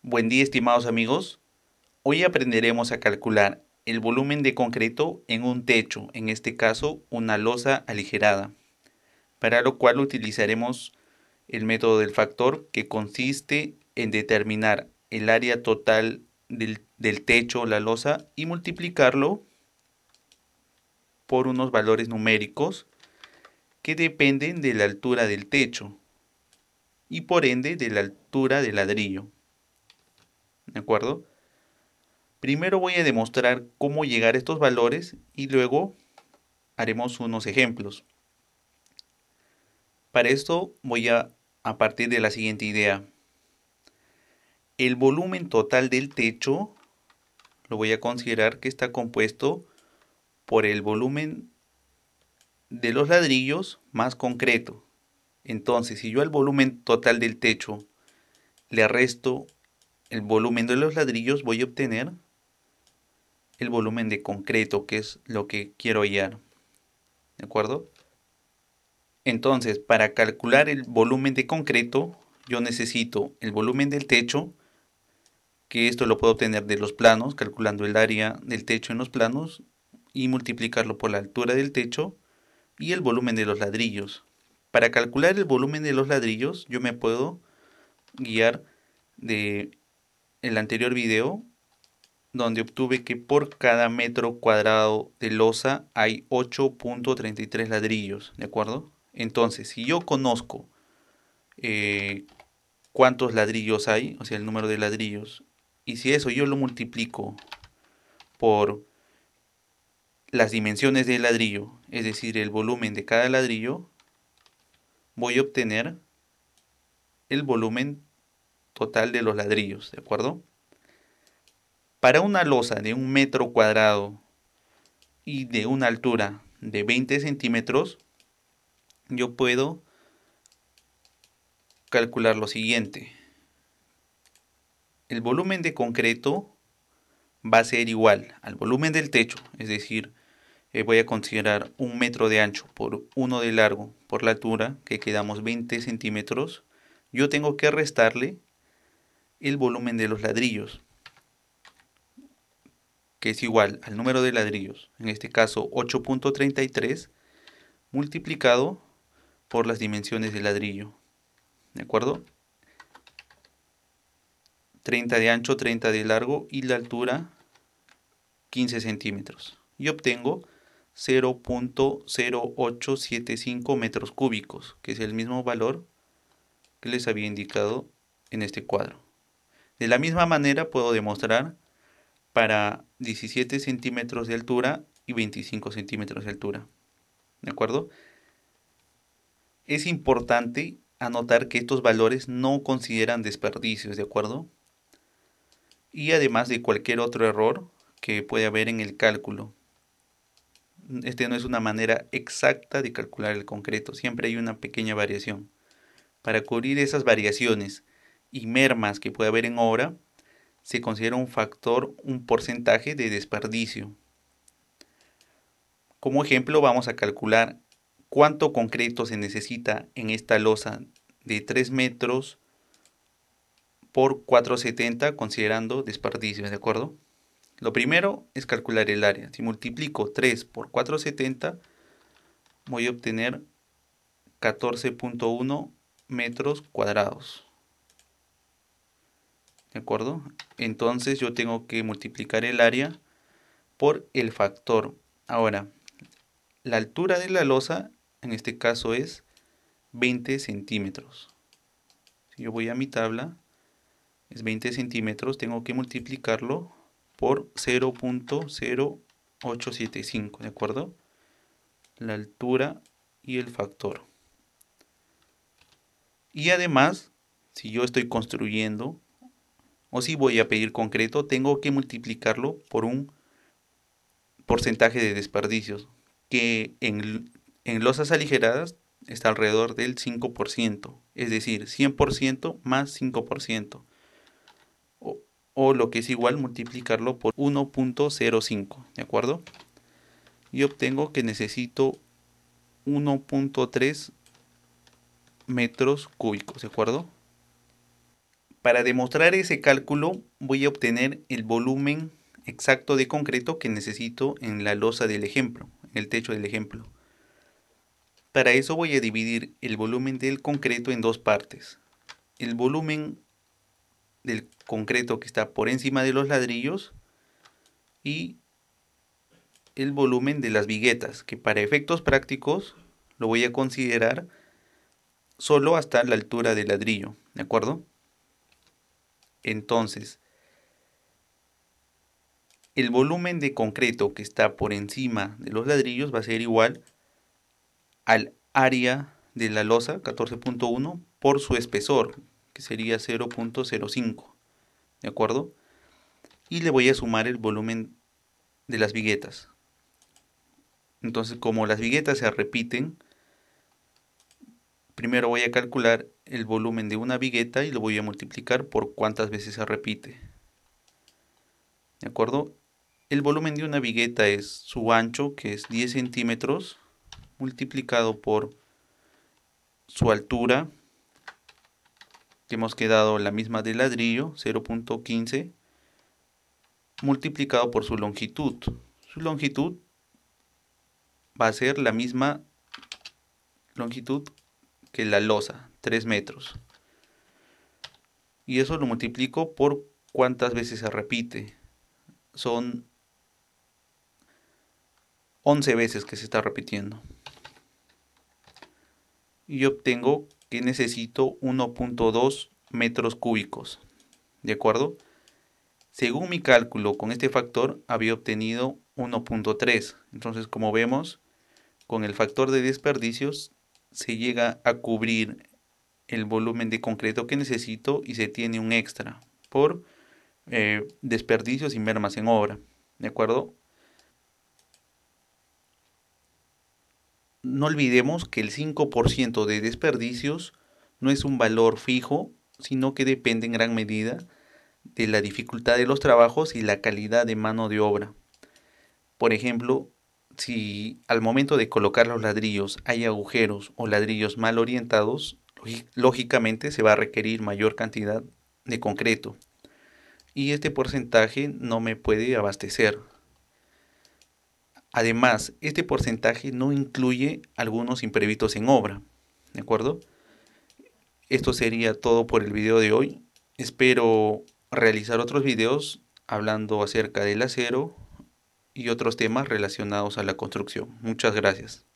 Buen día, estimados amigos. Hoy aprenderemos a calcular el volumen de concreto en un techo, en este caso una losa aligerada, para lo cual utilizaremos el método del factor, que consiste en determinar el área total del techo o la losa y multiplicarlo por unos valores numéricos que dependen de la altura del techo y por ende de la altura del ladrillo. ¿De acuerdo? Primero voy a demostrar cómo llegar a estos valores y luego haremos unos ejemplos. Para esto voy a partir de la siguiente idea. El volumen total del techo lo voy a considerar que está compuesto por el volumen de los ladrillos más concreto. Entonces, si yo al volumen total del techo le resto el volumen de los ladrillos, voy a obtener el volumen de concreto, que es lo que quiero hallar. ¿De acuerdo? Entonces, para calcular el volumen de concreto, yo necesito el volumen del techo, que esto lo puedo obtener de los planos, calculando el área del techo en los planos y multiplicarlo por la altura del techo y el volumen de los ladrillos. Para calcular el volumen de los ladrillos, yo me puedo guiar de el anterior video, donde obtuve que por cada metro cuadrado de losa hay 8.33 ladrillos, ¿de acuerdo? Entonces, si yo conozco eh, cuántos ladrillos hay, o sea, el número de ladrillos, y si eso yo lo multiplico por las dimensiones del ladrillo, es decir, el volumen de cada ladrillo, voy a obtener el volumen total de los ladrillos, ¿de acuerdo? Para una losa de 1 metro cuadrado y de una altura de 20 centímetros, yo puedo calcular lo siguiente. El volumen de concreto va a ser igual al volumen del techo, es decir, voy a considerar 1 metro de ancho por 1 de largo por la altura, que quedamos 20 centímetros. Yo tengo que restarle el volumen de los ladrillos, que es igual al número de ladrillos, en este caso 8.33, multiplicado por las dimensiones del ladrillo. ¿De acuerdo? 30 de ancho, 30 de largo y la altura 15 centímetros. Y obtengo 0.0875 metros cúbicos, que es el mismo valor que les había indicado en este cuadro. De la misma manera puedo demostrar para 17 centímetros de altura y 25 centímetros de altura. ¿De acuerdo? Es importante anotar que estos valores no consideran desperdicios, ¿de acuerdo? Y además de cualquier otro error que puede haber en el cálculo. Este no es una manera exacta de calcular el concreto, siempre hay una pequeña variación. Para cubrir esas variaciones y mermas que puede haber en obra, se considera un factor, un porcentaje de desperdicio. Como ejemplo, vamos a calcular cuánto concreto se necesita en esta losa de 3 metros por 4,70 considerando desperdicios, ¿de acuerdo? Lo primero es calcular el área. Si multiplico 3 por 4,70, voy a obtener 14.1 metros cuadrados. ¿De acuerdo? Entonces yo tengo que multiplicar el área por el factor. Ahora, la altura de la losa en este caso es 20 centímetros. Si yo voy a mi tabla, es 20 centímetros, tengo que multiplicarlo por 0.0875, ¿de acuerdo? La altura y el factor. Y además, si yo estoy construyendo o si voy a pedir concreto, tengo que multiplicarlo por un porcentaje de desperdicios, que en losas aligeradas está alrededor del 5%, es decir, 100% más 5%, o, o lo que es igual multiplicarlo por 1.05, ¿de acuerdo? Y obtengo que necesito 1.3 metros cúbicos, ¿de acuerdo? Para demostrar ese cálculo voy a obtener el volumen exacto de concreto que necesito en la losa del ejemplo, en el techo del ejemplo. Para eso voy a dividir el volumen del concreto en dos partes. El volumen del concreto que está por encima de los ladrillos y el volumen de las viguetas, que para efectos prácticos lo voy a considerar solo hasta la altura del ladrillo, ¿de acuerdo? Entonces, el volumen de concreto que está por encima de los ladrillos va a ser igual al área de la losa 14.1 por su espesor, que sería 0.05, ¿de acuerdo? Y le voy a sumar el volumen de las viguetas. Entonces, como las viguetas se repiten, primero voy a calcular el volumen de una vigueta y lo voy a multiplicar por cuántas veces se repite. ¿De acuerdo? El volumen de una vigueta es su ancho, que es 10 centímetros, multiplicado por su altura, que hemos quedado la misma del ladrillo, 0.15, multiplicado por su longitud. Su longitud va a ser la misma longitud que la losa, 3 metros. Y eso lo multiplico por cuántas veces se repite. Son 11 veces que se está repitiendo. Y obtengo que necesito 1.2 metros cúbicos. ¿De acuerdo? Según mi cálculo con este factor había obtenido 1.3. Entonces, como vemos, con el factor de desperdicios se llega a cubrir el volumen de concreto que necesito y se tiene un extra por desperdicios y mermas en obra. ¿De acuerdo? No olvidemos que el 5% de desperdicios no es un valor fijo, sino que depende en gran medida de la dificultad de los trabajos y la calidad de mano de obra. Por ejemplo, si al momento de colocar los ladrillos hay agujeros o ladrillos mal orientados, lógicamente se va a requerir mayor cantidad de concreto y este porcentaje no me puede abastecer. Además, este porcentaje no incluye algunos imprevistos en obra, ¿de acuerdo? Esto sería todo por el video de hoy. Espero realizar otros videos hablando acerca del acero y otros temas relacionados a la construcción. Muchas gracias.